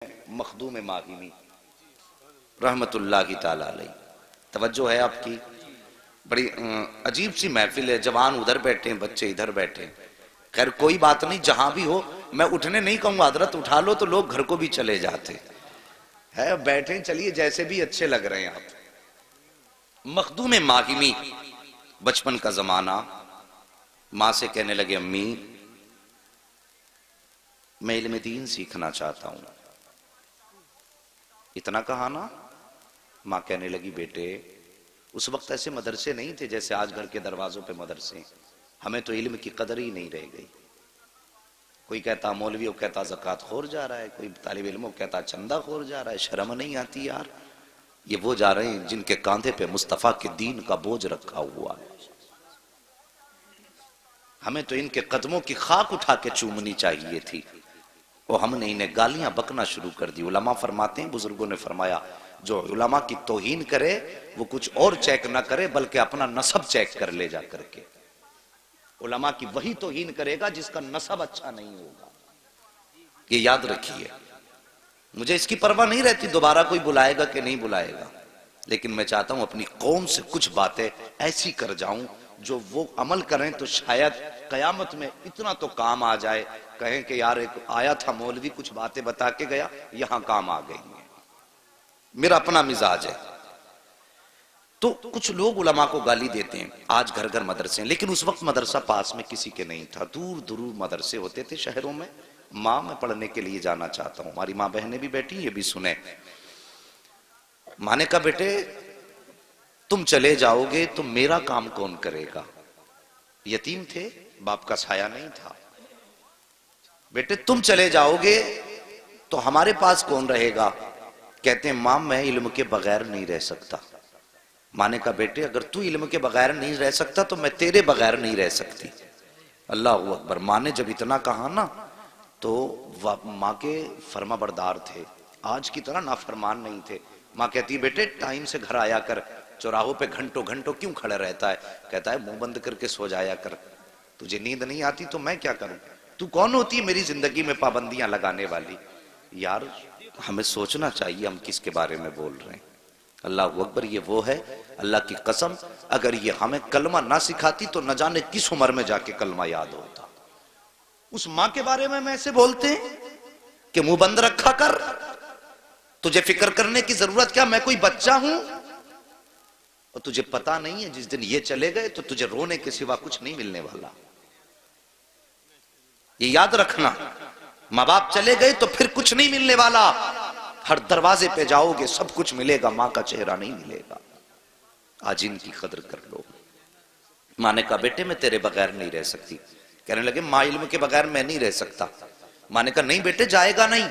मखदूम माहिमी रहमतुल्लाहि ताला अलैह। तवज्जो है आपकी। बड़ी अजीब सी महफिल है, जवान उधर बैठे हैं, बच्चे इधर बैठे हैं। खैर कोई बात नहीं, जहां भी हो मैं उठने नहीं कहूंगा, हजरत उठा लो तो लोग घर को भी चले जाते है। बैठे चलिए, जैसे भी अच्छे लग रहे हैं आप। मखदूम माहिमी, बचपन का जमाना। माँ से कहने लगे अम्मी मैं इल्म दीन सीखना चाहता हूं। इतना कहा ना, माँ कहने लगी बेटे उस वक्त ऐसे मदरसे नहीं थे जैसे आज घर के दरवाजों पे मदरसे। हमें तो इल्म की कदर ही नहीं रह गई। कोई कहता मौलवी वो कहता ज़कात खोर जा रहा है, कोई तालिब इल्म कहता चंदा खोर जा रहा है। शर्म नहीं आती यार। ये वो जा रहे हैं जिनके कांधे पे मुस्तफ़ा के दीन का बोझ रखा हुआ है। हमें तो इनके कदमों की खाक उठा के चूमनी चाहिए थी, और हमने इन्हें गालियां बकना शुरू कर दी। उलमा फरमाते हैं, बुजुर्गों ने फरमाया जो उलमा की तौहीन करे वो कुछ और चेक ना करे बल्कि अपना नसब चेक कर ले जा करके। उलमा की वही तौहीन करेगा जिसका नसब अच्छा नहीं होगा। ये याद रखिए। मुझे इसकी परवाह नहीं रहती दोबारा कोई बुलाएगा कि नहीं बुलाएगा, लेकिन मैं चाहता हूं अपनी कौम से कुछ बातें ऐसी कर जाऊं जो वो अमल करें तो शायद कयामत में इतना तो काम आ जाए, कहें कि यार एक आया था मौलवी कुछ बातें बता के गया, यहां काम आ गई है। मेरा अपना मिजाज है। तो कुछ लोग उलमा को गाली देते हैं। आज घर घर मदरसे हैं, लेकिन उस वक्त मदरसा पास में किसी के नहीं था। दूर दूर मदरसे होते थे शहरों में। माँ मैं पढ़ने के लिए जाना चाहता हूं। हमारी माँ बहनें भी बैठी, ये भी सुने। माँ ने कहा बेटे तुम चले जाओगे तो मेरा काम कौन करेगा। यतीम थे, बाप का साया नहीं था। बेटे तुम चले जाओगे तो हमारे पास कौन रहेगा। कहते हैं मां मैं इल्म के बगैर नहीं रह सकता। मां ने कहा बेटे अगर तू इल्म के बगैर नहीं रह सकता तो मैं तेरे बगैर नहीं रह सकती। अल्लाह अकबर। मां ने जब इतना कहा ना तो मां के फर्मा बरदार थे, आज की तरह नाफरमान नहीं थे। मां कहती है बेटे टाइम से घर आया कर, चौराहों पे घंटों घंटों क्यों खड़ा रहता है। कहता है मुंह बंद करके सो जाया कर, तुझे नींद नहीं आती तो मैं क्या करूं। तू कौन होती है मेरी जिंदगी में पाबंदियां लगाने वाली। यार हमें सोचना चाहिए हम किसके बारे में बोल रहे हैं। अल्लाह अकबर। ये वो है, अल्लाह की कसम अगर ये हमें कलमा ना सिखाती तो न जाने किस उम्र में जाके कलमा याद होता। उस मां के बारे में ऐसे बोलते हैं कि मुंह बंद रखा कर, तुझे फिक्र करने की जरूरत क्या, मैं कोई बच्चा हूं। और तुझे पता नहीं है जिस दिन ये चले गए तो तुझे रोने के सिवा कुछ नहीं मिलने वाला। ये याद रखना, माँ बाप चले गए तो फिर कुछ नहीं मिलने वाला। हर दरवाजे पे जाओगे सब कुछ मिलेगा, माँ का चेहरा नहीं मिलेगा। आज इनकी कदर कर लो। माँ ने कहा बेटे मैं तेरे बगैर नहीं रह सकती। कहने लगे माँ इल्म के बगैर मैं नहीं रह सकता। माँ ने कहा नहीं बेटे जाएगा नहीं।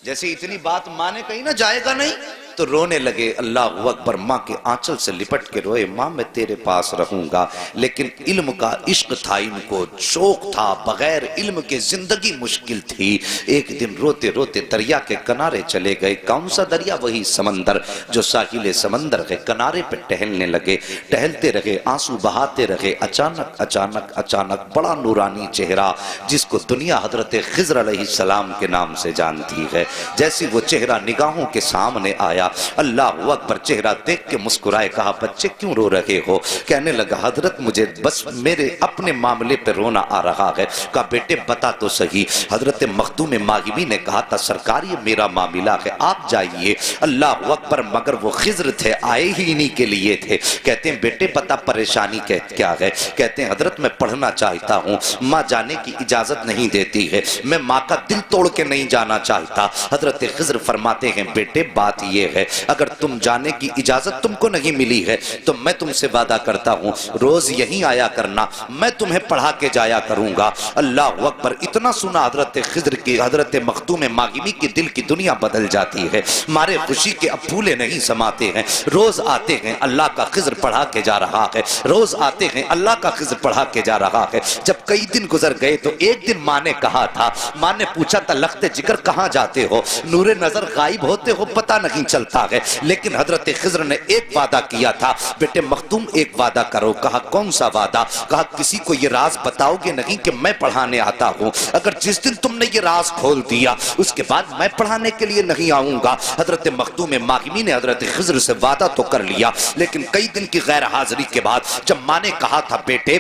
जैसे इतनी बात माँ ने कही ना जाएगा नहीं, तो रोने लगे। अल्लाह अकबर। माँ के आंचल से लिपट के रोए, माँ मैं तेरे पास रहूंगा। लेकिन इल्म का इश्क था इनको, शौक था। बगैर इल्म के जिंदगी मुश्किल थी। एक दिन रोते रोते दरिया के किनारे चले गए। कौन सा दरिया, वही समंदर जो साहिल समंदर के किनारे पे टहलने लगे। टहलते रहे, आंसू बहाते रहे। अचानक अचानक अचानक बड़ा नूरानी चेहरा जिसको दुनिया हजरत खिज़र अलैहिस्सलाम के नाम से जानती है, जैसे वो चेहरा निगाहों के सामने आया। अल्लाह अकबर। चेहरा देख के मुस्कुराए, कहा बच्चे क्यों रो रहे हो। कहने लगा हजरत मुझे बस मेरे अपने मामले पे रोना आ रहा है। कहा बेटे बता तो सही। हजरत मखदूम माहिमी ने कहा था सरकार ये मेरा मामला है, आप जाइए। अल्लाह अकबर। मगर वो खिज़र थे, आए ही इन्हीं के लिए थे। कहते हैं बेटे पता परेशानी क्या है। कहते हैं हजरत मैं पढ़ना चाहता हूँ, माँ जाने की इजाजत नहीं देती है। मैं माँ का दिल तोड़ के नहीं जाना चाहता। हजरत खिज़र फरमाते हैं बेटे बात ये है अगर तुम जाने की इजाजत तुमको नहीं मिली है तो मैं तुमसे वादा करता हूं रोज यहीं आया करना, मैं तुम्हें पढ़ा के जाया करूंगा। अल्लाह अकबर। इतना सुना हजरत खिज़र की, हजरत मखदूम माहिमी की दिल की दुनिया बदल जाती है। मारे खुशी के अब फूले नहीं समाते हैं। रोज आते हैं, अल्लाह का खिज़र पढ़ा के जा रहा है। रोज आते हैं, अल्लाह का खिज़र पढ़ा के जा रहा है। जब कई दिन गुजर गए तो एक दिन माँ ने कहा था, माँ ने पूछा था लख्ते जिगर कहाँ जाते हो, नूरे नजर गायब होते हो, पता नहीं चलता। चलता है। लेकिन हजरत खिज़र ने एक वादा किया था, बेटे मखदूम एक वादा करो। कहा कौन सा वादा? कहा किसी को ये राज बताओगे नहीं कि मैं पढ़ाने आता हूँ। अगर जिस दिन तुमने ये राज खोल दिया उसके बाद मैं पढ़ाने के लिए नहीं आऊंगा। हजरत मखदूम मागिमी ने हजरत खिज़र से वादा तो कर लिया, लेकिन कई दिन की गैर हाजिरी के बाद जब माँ ने कहा था बेटे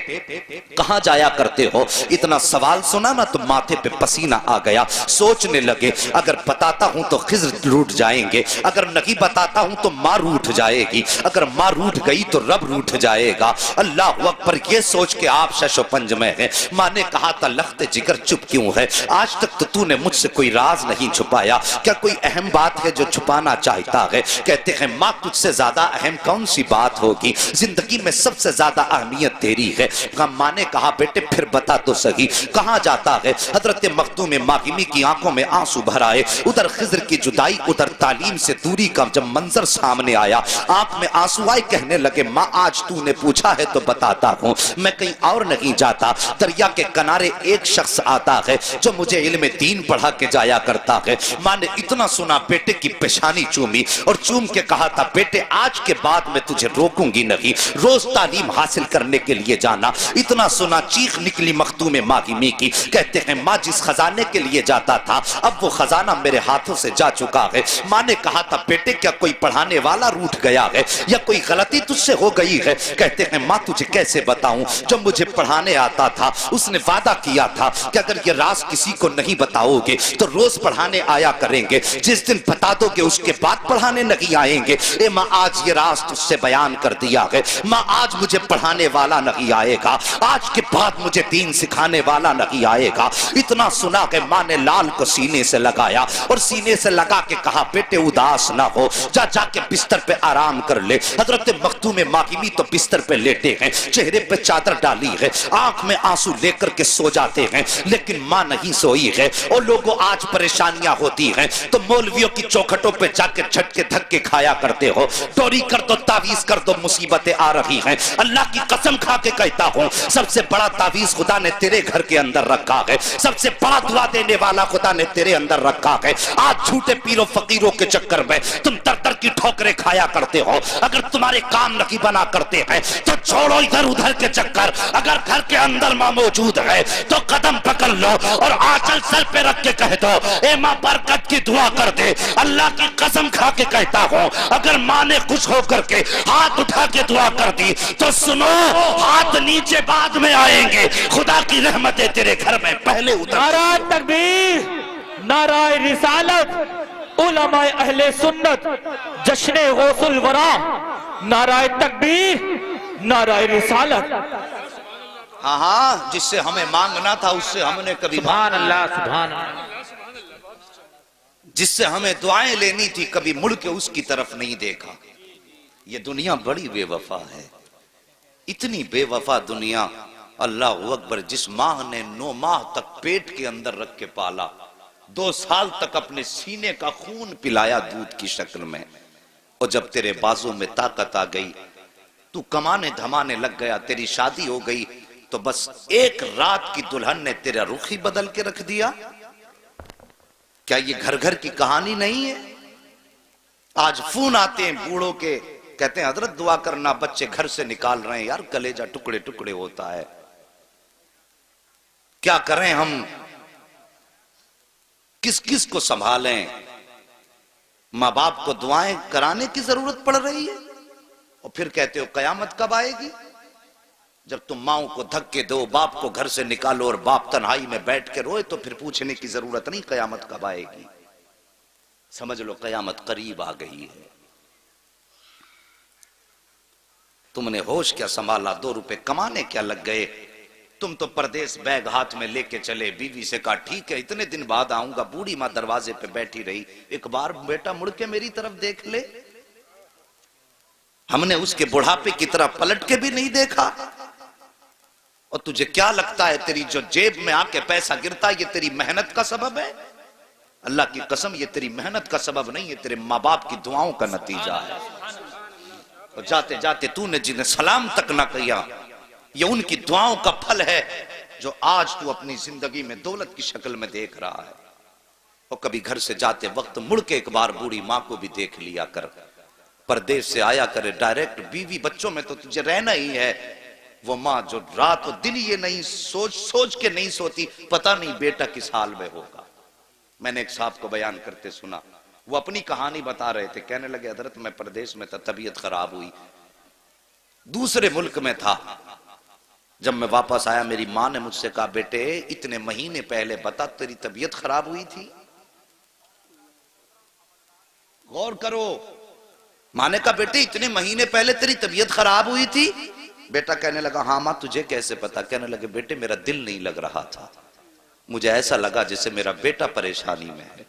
कहाँ जाया करते हो, इतना सवाल सुना ना तो माथे पे पसीना आ गया। सोचने लगे अगर बताता हूं तो खिज़र रूठ जाएंगे, अगर नहीं बताता हूं तो माँ रूठ जाएगी, अगर माँ रूठ गई तो रब रूठ जाएगा। अल्लाह अकबर, ये सोच के आप शशोपंज में है। माँ ने कहा था लख्ते जिगर चुप क्यों है, आज तक तो तूने मुझसे कोई राज नहीं छुपाया, क्या कोई अहम बात है जो छुपाना चाहता है? कहते हैं माँ तुझसे ज्यादा अहम कौन सी बात होगी, जिंदगी में सबसे ज्यादा अहमियत तेरी है। माँ ने कहा बेटे फिर बता तो सही कहाँ जाता है? हजरत मखदूम मागिमी की आंखों में आंसू भर आए। उधर खिज़र की जुदाई, उधर तालीम से दूरी का जब मंजर सामने आया, आंख में आंसू आए। कहने लगे माँ आज तूने पूछा है तो बताता हूँ, मैं कहीं और नहीं जाता। दरिया के किनारे एक शख्स आता है जो मुझे इल्म दीन पढ़ा के जाया करता है। माँ ने इतना सुना बेटे की पेशानी चूमी और चूम के कहा था बेटे आज के बाद मैं तुझे रोकूंगी नहीं, रोज तालीम हासिल करने के लिए जाना। इतना सुना चीख निकली मखदूम मागिमी की। कहते हैं माँ जिस खजाने के लिए जाता था अब वो खजाना मेरे हाथों से जा चुका है। माँ ने कहा था बेटे क्या कोई पढ़ाने वाला रूठ गया है या कोई गलती तुझसे हो गई है? कहते हैं माँ तुझे कैसे बताऊं, जब मुझे पढ़ाने आता था उसने वादा किया था कि अगर ये राज किसी को नहीं बताओगे तो रोज पढ़ाने आया करेंगे, जिस दिन बता दोगे उसके बाद पढ़ाने नहीं आएंगे। ए माँ आज ये राज तुझसे बयान कर दिया है। माँ आज मुझे पढ़ाने वाला नहीं आएगा, आज के बाद मुझे दीन सिखाने वाला नहीं आएगा। इतना सुना कि माँ ने लाल को सीने से लगाया और सीने से लगा के कहा बेटे उदास ना हो, जा जाके बिस्तर पे आराम कर ले। हजरत मखदूम मागिमी तो बिस्तर पे लेटे हैं, चेहरे पे चादर डाली है, आंख में आंसू लेकर के सो जाते हैं। लेकिन माँ नहीं सोई है। और लोगों आज परेशानियां होती हैं तो मौलवियों की चौखटों पे जाके झटके धक्के खाया करते हो, टोरी कर दो तावीज कर दो, मुसीबतें आ रही हैं। अल्लाह की कसम खा के कहता हूँ सबसे बड़ा तावीज खुदा ने तेरे घर के अंदर रखा है, सबसे बड़ा दुआ देने वाला खुदा ने तेरे अंदर रखा है। आज झूठे पीरों फकीरों के चक्कर में तुम दर दर की ठोकरें खाया करते हो। अगर तुम्हारे काम नहीं बना करते हैं तो छोड़ो इधर उधर के चक्कर, अगर घर के अंदर माँ मौजूद है तो कदम पकड़ लो और आंचल सर पे रख के कह दो ए माँ बरकत की दुआ कर दे। अल्लाह की कसम खा के कहता हूँ अगर माँ ने खुश होकर के हाथ उठा के दुआ कर दी तो सुनो हाथ नीचे बाद में आएंगे, खुदा की रहमतें तेरे घर में पहले उतर। नाराए तकबीर, नाराए रिसालत, उलमाए अहले सुन्नत, जश्ने गौसुल वरा, नाराए तकबीर, नाराए रिसालत। हाँ हाँ जिससे हमें मांगना था उससे हमने कभी सुभान अल्लाह, सुभान अल्लाह। जिससे हमें दुआएं लेनी थी कभी मुड़ के उसकी तरफ नहीं देखा। ये दुनिया बड़ी बेवफा है, इतनी बेवफा दुनिया। अल्लाह अकबर, जिस माँ ने 9 माह तक पेट के अंदर रख के पाला, 2 साल तक अपने सीने का खून पिलाया दूध की शक्ल में, और जब तेरे बाजू में ताकत आ गई तू कमाने धमाने लग गया, तेरी शादी हो गई तो बस एक रात की दुल्हन ने तेरा रुख ही बदल के रख दिया। क्या ये घर घर की कहानी नहीं है? आज फोन आते हैं बूढ़ों के, कहते हैं हजरत दुआ करना बच्चे घर से निकाल रहे हैं। यार कलेजा टुकड़े टुकड़े होता है, क्या करें हम, किस किस को संभालें? माँ बाप को दुआएं कराने की जरूरत पड़ रही है और फिर कहते हो कयामत कब आएगी? जब तुम माओ को धक्के दो, बाप को घर से निकालो और बाप तन्हाई में बैठ के रोए तो फिर पूछने की जरूरत नहीं कयामत कब आएगी। समझ लो कयामत करीब आ गई है। तुमने होश क्या संभाला, 2 रुपए कमाने क्या लग गए? तुम तो परदेश बैग हाथ में लेके चले, बीवी से कहा ठीक है इतने दिन बाद आऊंगा। बूढ़ी माँ दरवाजे पे बैठी रही, एक बार बेटा मुड़ के मेरी तरफ देख ले। हमने उसके बुढ़ापे की तरफ पलट के भी नहीं देखा। और तुझे क्या लगता है तेरी जो जेब में आके पैसा गिरता है ये तेरी मेहनत का सबब है? अल्लाह की कसम ये तेरी मेहनत का सबब नहीं है, तेरे माँ बाप की दुआओं का नतीजा है। और जाते जाते तूने जिन्हें सलाम तक ना किया, ये उनकी दुआओं का फल है जो आज तू अपनी जिंदगी में दौलत की शक्ल में देख रहा है। और कभी घर से जाते वक्त मुड़ के एक बार बूढ़ी माँ को भी देख लिया कर। परदेश से आया करे डायरेक्ट, बीवी बच्चों में तो तुझे रहना ही है। वो माँ जो रात और दिन ये नहीं सोच के नहीं सोती, पता नहीं बेटा किस हाल में होगा। मैंने एक साहब को बयान करते सुना, वो अपनी कहानी बता रहे थे। कहने लगे हजरत मैं परदेश में था, तबीयत खराब हुई, दूसरे मुल्क में था। जब मैं वापस आया मेरी माँ ने मुझसे कहा, बेटे इतने महीने पहले बता तेरी तबीयत खराब हुई थी। गौर करो, माँ ने कहा बेटे इतने महीने पहले तेरी तबीयत खराब हुई थी। बेटा कहने लगा हाँ माँ तुझे कैसे पता। कहने लगे बेटे मेरा दिल नहीं लग रहा था, मुझे ऐसा लगा जैसे मेरा बेटा परेशानी में है।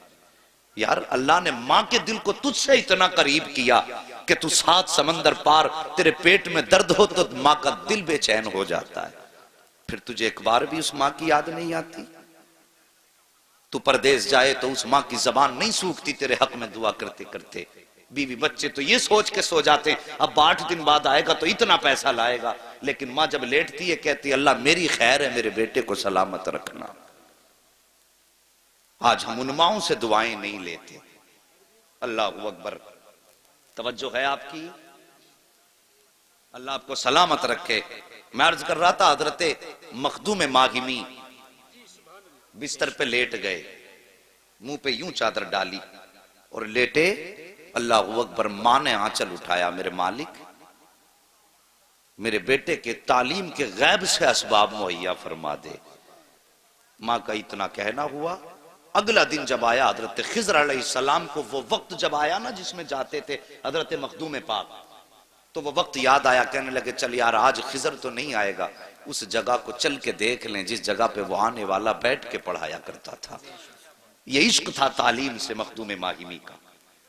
यार अल्लाह ने माँ के दिल को तुझसे इतना करीब किया कि तू 7 समंदर पार, तेरे पेट में दर्द हो तो माँ का दिल बेचैन हो जाता है। फिर तुझे एक बार भी उस माँ की याद नहीं आती? तू परदेश जाए तो उस माँ की जबान नहीं सूखती तेरे हक में दुआ करते करते। बीवी बच्चे तो ये सोच के सो जाते हैं अब 8 दिन बाद आएगा तो इतना पैसा लाएगा, लेकिन माँ जब लेटती है कहती है अल्लाह मेरी खैर है, मेरे बेटे को सलामत रखना। आज हम उन माओं से दुआएं नहीं लेते। अल्लाह अकबर, तवज्जो है आपकी? अल्लाह आपको सलामत रखे। मैं अर्ज कर रहा था हजरत मखदूम माहिमी बिस्तर पे लेट गए, मुंह पे यूं चादर डाली और लेटे। अल्लाह अकबर, मां ने आंचल उठाया, मेरे मालिक मेरे बेटे के तालीम के गैब से असबाब मुहैया फरमा दे। मां का इतना कहना हुआ। अगला दिन जब आया हजरत खिज़र अलैहिस्सलाम को, वो वक्त जब आया ना जिसमें जाते थे हजरत मखदूम पाक, तो वो वक्त याद आया। कहने लगे चल यार आज खिज़र तो नहीं आएगा, उस जगह को चल के देख लें जिस जगह पे वो आने वाला बैठ के पढ़ाया करता था। ये इश्क था तालीम से मखदूम माहिमी का।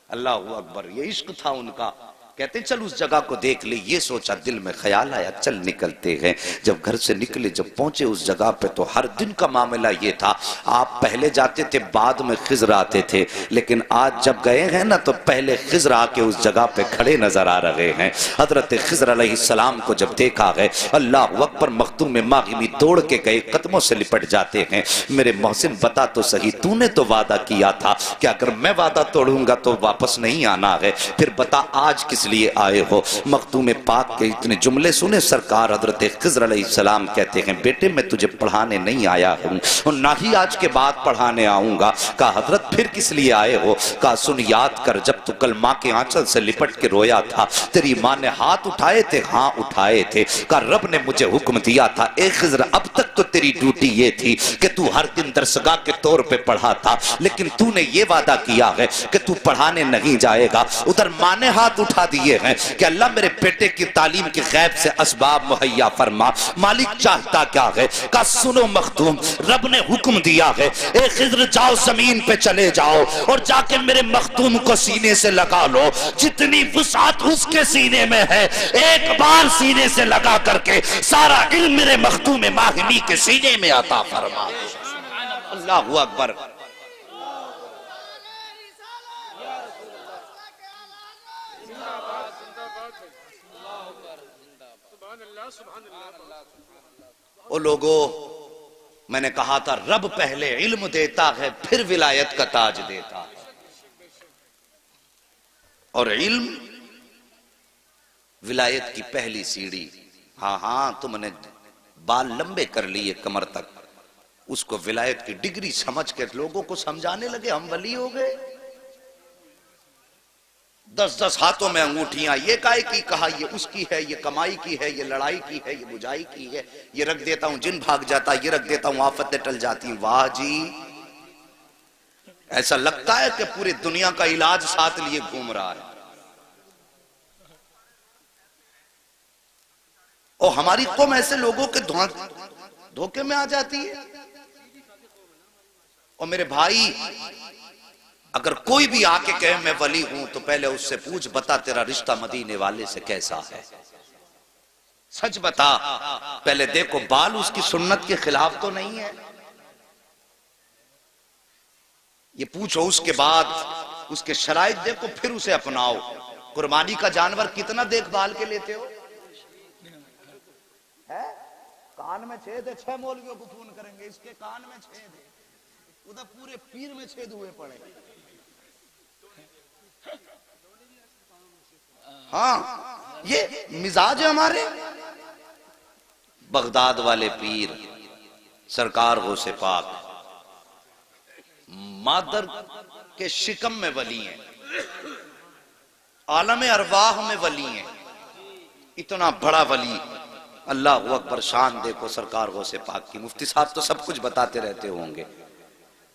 अल्लाह अकबर, ये इश्क था उनका। कहते चल उस जगह को देख ले। ये सोचा, दिल में ख्याल आया चल निकलते हैं। जब घर से निकले, जब पहुंचे उस जगह पे तो हर दिन का मामला ये था, आप पहले जाते थे बाद में खिज़र आते थे, लेकिन आज जब गए हैं ना तो पहले खिज़र आके उस जगह पे खड़े नजर आ रहे हैं। हजरत खिज़र अलैहिस्सलाम को जब देखा है, अल्लाह अकबर, मखदूम माहिमी दौड़ के गए, कदमों से लिपट जाते हैं। मेरे मोहसिन बता तो सही, तूने तो वादा किया था कि अगर मैं वादा तोड़ूंगा तो वापस नहीं आना है, फिर बता आज किस लिए आए हो? मखदूम पाक के इतने जुमले सुने सरकार हजरत खिज़र अलैहिस्सलाम कहते हैं बेटे मैं तुझे पढ़ाने नहीं आया हूं और ना ही आज के बाद पढ़ाने आऊंगा। कहा हजरत फिर किस लिए आए हो? कहा सुन याद कर, जब तू कल माँ के आंचल से लिपट के रोया था तेरी माँ ने हाथ उठाए थे? हाँ उठाए थे। कहा रब ने मुझे हुक्म दिया था ए खिज़र, अब तक तो तेरी ड्यूटी ये थी कि तू हर दिन दरसगाह के तौर पे पढ़ा था, लेकिन तूने ये वादा किया है कि तू पढ़ाने नहीं जाएगा। उधर माँ ने हाथ उठा दिए हैं कि अल्लाह मेरे बेटे की तालीम के गैब से असबाब मुहैया फरमा। मालिक चाहता क्या है? का सुनो मखदूम, रब ने हुक्म दिया है ए खिज़र जाओ जमीन पे चले जाओ और जाके मेरे मखदूम को सीने से लगा लो। जितनी वुसात उसके सीने में है एक बार सीने से लगा करके सारा इल्म मेरे मखदूम माहिमी के सीने में अता फरमा। अल्लाहु अकबर। ओ लोगो, मैंने कहा था रब पहले इल्म देता है फिर विलायत का ताज देता है, और इल्म विलायत की पहली सीढ़ी। हाँ हाँ, तुमने बाल लंबे कर लिए कमर तक, उसको विलायत की डिग्री समझ के लोगों को समझाने लगे हम वली हो गए। 10-10 हाथों में अंगूठियां, ये काय की? कहा ये उसकी है, ये कमाई की है, ये लड़ाई की है, ये बुझाई की है, ये रख देता हूं जिन भाग जाता, ये रख देता हूं आफतें टल जाती। वाह जी, ऐसा लगता है कि पूरी दुनिया का इलाज साथ लिए घूम रहा है। और हमारी कौम ऐसे लोगों के धोखे में आ जाती है। और मेरे भाई, अगर कोई भी आके कहे मैं वली हूं तो पहले उससे पूछ, बता तेरा रिश्ता मदीने वाले से कैसा है? सच बता, पहले देखो बाल उसकी सुन्नत के खिलाफ तो नहीं है, ये पूछो। उसके बाद उसके शराइत देखो, फिर उसे अपनाओ। कुर्बानी का जानवर कितना देखभाल के लेते हो? है? कान में छेद है, 6 मौलवियों को फोन करेंगे इसके कान में छेद है, उधर पूरे पीर में छेद हुए पड़े। हाँ, ये मिजाज है हमारे। बगदाद वाले पीर सरकार गौसे पाक मादर के शिकम में वली हैं, आलम अरवाह में वली हैं। इतना बड़ा वली, अल्लाह अकबर, शान देखो सरकार गौसे पाक की। मुफ्ती साहब तो सब कुछ बताते रहते होंगे।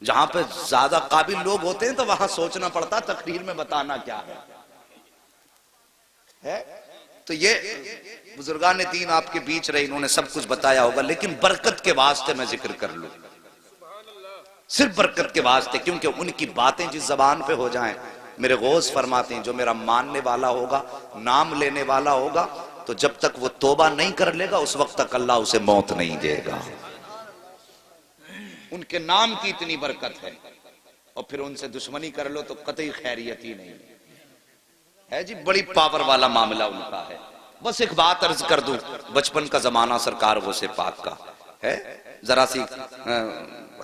जहां पे ज्यादा काबिल लोग होते हैं तो वहां सोचना पड़ता तकरीर में बताना क्या है? तो ये बुजुर्गान दीन आपके बीच रहे, इन्होंने सब कुछ बताया होगा, लेकिन बरकत के वास्ते मैं जिक्र कर लूं, सिर्फ बरकत के वास्ते, क्योंकि उनकी बातें जिस जबान पे हो जाएं, मेरे गौस फरमाते हैं जो मेरा मानने वाला होगा, नाम लेने वाला होगा, तो जब तक वो तौबा नहीं कर लेगा उस वक्त तक अल्लाह उसे मौत नहीं देगा। उनके नाम की इतनी बरकत है, और फिर उनसे दुश्मनी कर लो तो कतई खैरियत ही नहीं है जी। बड़ी पावर वाला मामला उनका है। बस एक बात अर्ज कर दूं, बचपन का जमाना सरकार गौसे पाक का है, जरा सी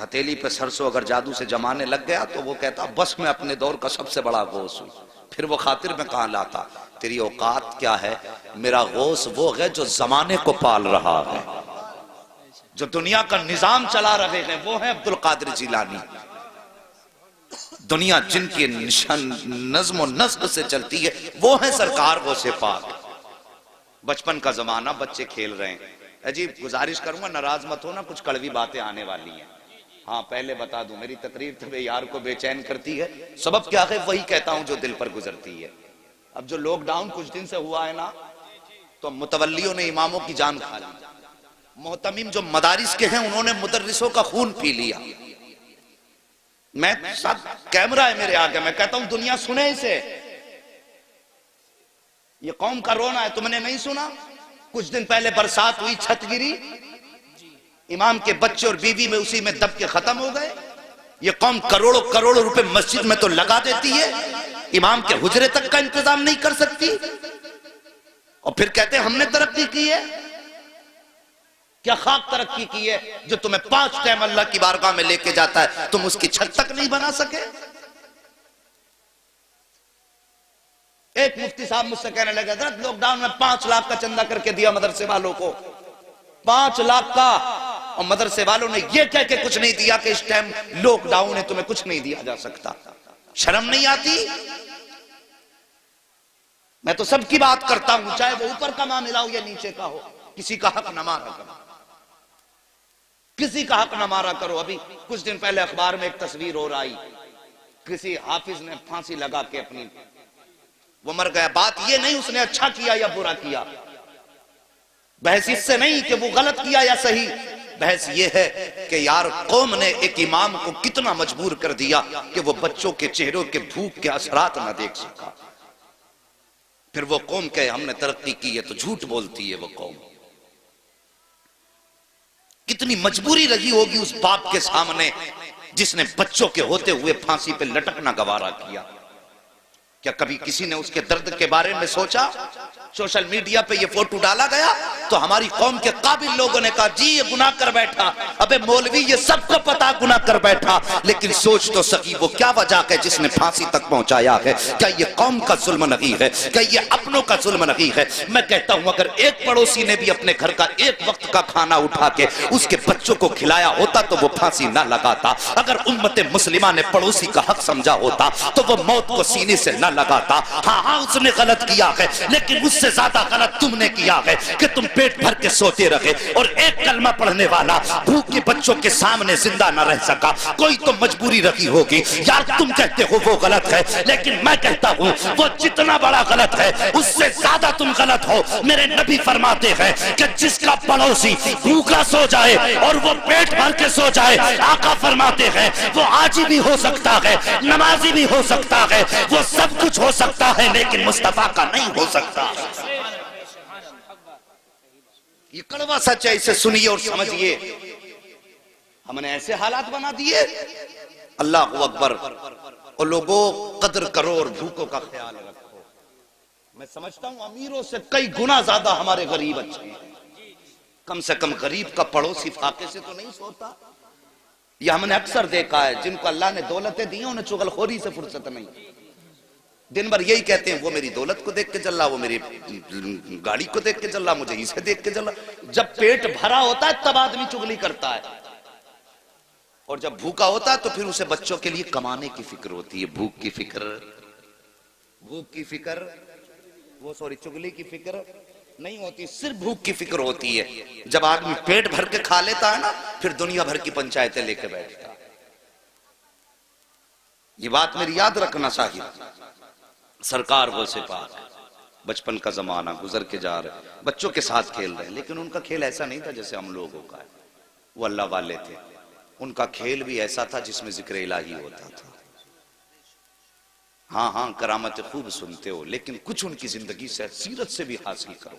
हथेली पे सरसों अगर जादू से जमाने लग गया तो वो कहता बस मैं अपने दौर का सबसे बड़ा गौस हूं। फिर वो खातिर में कहां लाता, तेरी औकात क्या है, मेरा गौस वो है जो जमाने को पाल रहा है, जो दुनिया का निजाम चला रहे हैं, वो है अब्दुल कादिर जिलानी। दुनिया जिनके नज्म नस्ल से चलती है वो है सरकार गौसे पाक। बचपन का जमाना, बच्चे खेल रहे हैं। अजीब गुजारिश करूंगा, नाराज मत होना, कुछ कड़वी बातें आने वाली हैं। हाँ, पहले बता दूं, मेरी तकरीर तो यार को बेचैन करती है, सबब क्या है वही कहता हूं जो दिल पर गुजरती है। अब जो लॉकडाउन कुछ दिन से हुआ है ना, तो मुतवल्लियों ने इमामों की जान खा ली। मोहतमीम जो मदारिस के हैं उन्होंने मुदर्रिसों का खून पी लिया। मैं साथ कैमरा है मेरे आगे, मैं कहता हूं दुनिया सुने इसे। ये कौम का रोना है, तुमने नहीं सुना? कुछ दिन पहले बरसात हुई, छत गिरी, इमाम के बच्चे और बीवी में उसी में दब के खत्म हो गए। ये कौम करोड़ों करोड़ों रुपए मस्जिद में तो लगा देती है, इमाम के हुजरे तक का इंतजाम नहीं कर सकती, और फिर कहते हैं हमने तरक्की की है। क्या खाक तरक्की की है जो तुम्हें 5 टाइम अल्लाह की बारगाह में लेके जाता है, तुम उसकी छत तक नहीं बना सके? एक मुफ्ती साहब मुझसे कहने लगे, हज़रत लॉकडाउन में 5 लाख का चंदा करके दिया मदरसे वालों को, 5 लाख का, और मदरसे वालों ने यह कह के कुछ नहीं दिया कि इस टाइम लॉकडाउन है, तुम्हें कुछ नहीं दिया जा सकता। शर्म नहीं आती? मैं तो सबकी बात करता हूं, चाहे वो ऊपर का मामला हो या नीचे का हो, किसी का हक न मारा करो, किसी का हक न मारा करो। अभी कुछ दिन पहले अखबार में एक तस्वीर और आई, किसी हाफिज ने फांसी लगा के अपनी, वो मर गया। बात ये नहीं उसने अच्छा किया या बुरा किया, बहस इससे नहीं कि वो गलत किया या सही, बहस ये है कि यार कौम ने एक इमाम को कितना मजबूर कर दिया कि वो बच्चों के चेहरों के भूख के असरात ना देख सका। फिर वो कौम कहे हमने तरक्की की है तो झूठ बोलती है। वो कौम कितनी मजबूरी रही होगी उस बाप के सामने जिसने बच्चों के होते हुए फांसी पे लटकना गवारा किया। क्या कभी किसी ने उसके दर्द के बारे में सोचा? सोशल मीडिया पे ये फोटो डाला गया तो हमारी कौम के काबिल लोगों ने कहा जी ये गुनाह कर बैठा। अबे मौलवी ये सबको पता गुनाह कर बैठा, लेकिन सोच तो सकी वो क्या वजह है जिसने फांसी तक पहुंचाया है। क्या ये कौम का जुल्म नहीं है? क्या ये अपनों का जुल्म नहीं है? मैं कहता हूं अगर एक पड़ोसी ने भी अपने घर का एक वक्त का खाना उठा के उसके बच्चों को खिलाया होता तो वो फांसी ना लगाता। अगर उम्मत मुस्लिमा ने पड़ोसी का हक समझा होता तो वो मौत को सीने से ना लगाता। हाँ उसने गलत किया है, लेकिन उससे ज्यादा गलत तुमने किया है कि तुम पेट भर के सोते रहे और एक कलमा पढ़ने वाला भूखे बच्चों के सामने जिंदा न रह सका। कोई तो मजबूरी रखी होगी यार। तुम कहते हो वो गलत है, लेकिन मैं कहता हूं वो जितना बड़ा गलत है उससे ज्यादा तुम गलत हो। मेरे नबी फरमाते हैं कि जिसका पड़ोसी भूखा सो जाए और वो पेट भर के सो जाए, आका फरमाते हैं वो आजी भी हो सकता है, नमाजी भी हो सकता है, वो सब कुछ हो सकता है, लेकिन मुस्तफा का नहीं हो सकता। ये कड़वा सच है, इसे सुनिए और समझिए। हमने ऐसे हालात बना दिए। अल्लाह अकबर। और लोगों कदर करो और भूखों का ख्याल रखो। मैं समझता हूं अमीरों से कई गुना ज्यादा हमारे गरीब अच्छे हैं। कम से कम गरीब का पड़ोसी फाके से तो नहीं सोता। यह हमने अक्सर देखा है, जिनको अल्लाह ने दौलतें दी हैं उन्हें चुगलखोरी से फुर्सत नहीं। दिन भर यही कहते हैं, वो मेरी दौलत को देख के चल रहा, वो मेरी गाड़ी को देख के चल रहा, मुझे इसे देख के चल रहा। जब पेट भरा होता है तब आदमी चुगली करता है, और जब भूखा होता है तो फिर उसे बच्चों के लिए कमाने की फिक्र होती है। भूख की फिक्र, वो सॉरी चुगली की फिक्र नहीं होती, सिर्फ भूख की फिक्र होती है। जब आदमी पेट भर के खा लेता है ना, फिर दुनिया भर की पंचायतें लेके बैठता है। ये बात मेरी याद रखना चाहिए। सरकार वो से पाक, बचपन का जमाना गुजर के जा रहे, बच्चों के साथ खेल रहे, लेकिन उनका खेल ऐसा नहीं था जैसे हम लोगों का है। वो अल्लाह वाले थे, उनका खेल भी ऐसा था जिसमें जिक्र इलाही होता था। हाँ हाँ, करामतें खूब सुनते हो, लेकिन कुछ उनकी जिंदगी से, सीरत से भी हासिल करो।